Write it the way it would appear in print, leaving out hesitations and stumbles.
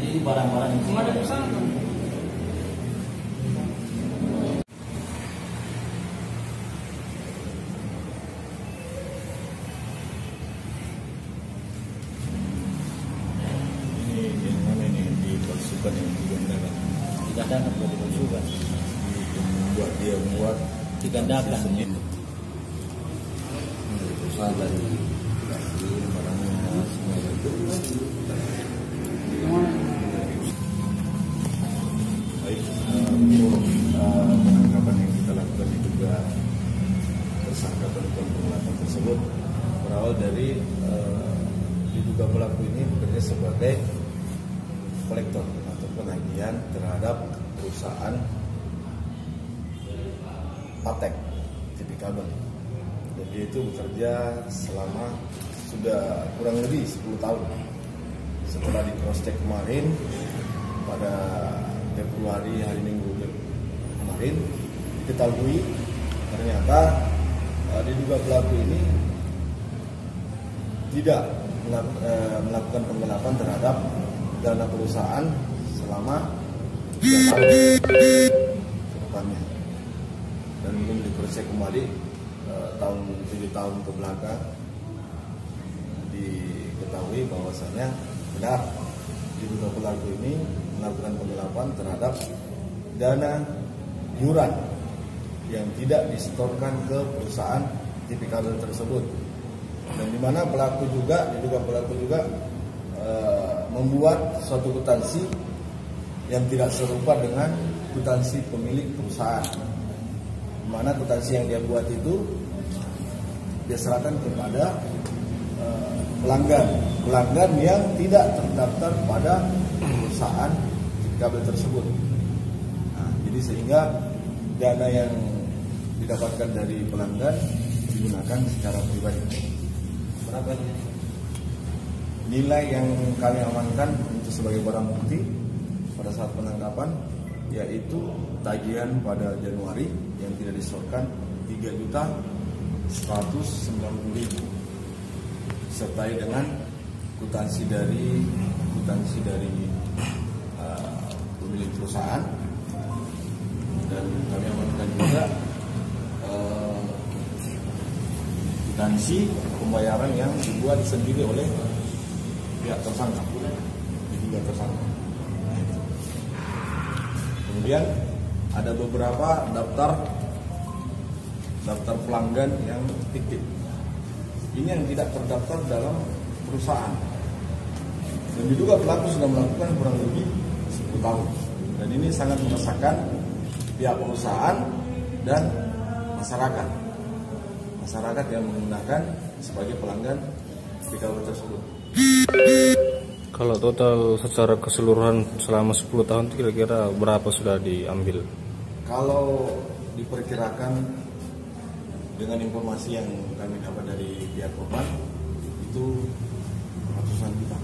Jadi barang-barang yang Cuma ada pesan. Ini yang mana ini dipalsukan yang digandakan? digandakan buat dipalsukan. Membuat dia membuat Digandakan. perusahaan dari barangnya semua itu. Baik, untuk penangkapan yang kita lakukan juga tersangka pelaku penggelapan tersebut berawal dari diduga pelaku ini bekerja sebagai kolektor atau penagihan terhadap perusahaan Patek TV kabel. Dan dia itu bekerja selama sudah kurang lebih 10 tahun. Setelah di cross check kemarin pada Februari hari Minggu kemarin diketahui ternyata diduga pelaku ini tidak melakukan penggelapan terhadap dana perusahaan selama 3 tahun ke depannya. Dan belum diproses kembali 7 tahun ke belakang diketahui bahwasanya benar diduga pelaku ini melakukan penggelapan terhadap dana iuran yang tidak disetorkan ke perusahaan TV kabel tersebut. Dan di mana diduga pelaku juga membuat suatu kwitansi yang tidak serupa dengan kwitansi pemilik perusahaan. Di mana kwitansi yang dia buat itu dia serahkan kepada pelanggan yang tidak terdaftar pada perusahaan kabel tersebut. Nah, jadi sehingga dana yang didapatkan dari pelanggan digunakan secara pribadi. Berapa ini? Nilai yang kami amankan untuk sebagai barang bukti pada saat penangkapan yaitu tagihan pada Januari yang tidak disetorkan 3.190.000 sertai dengan kwitansi dari pemilik perusahaan. Dan kami amankan juga kwitansi pembayaran yang dibuat sendiri oleh pihak tersangka, diduga tersangka. Kemudian ada beberapa daftar pelanggan yang fiktif. Ini yang tidak terdaftar dalam perusahaan. Dan diduga pelaku sudah melakukan kurang lebih 10 tahun. Dan ini sangat meresahkan pihak perusahaan dan masyarakat. Masyarakat yang menggunakan sebagai pelanggan TV kabel tersebut. Kalau total secara keseluruhan selama 10 tahun kira-kira berapa sudah diambil? Kalau diperkirakan dengan informasi yang kami dapat dari pihak korban itu ratusan juta.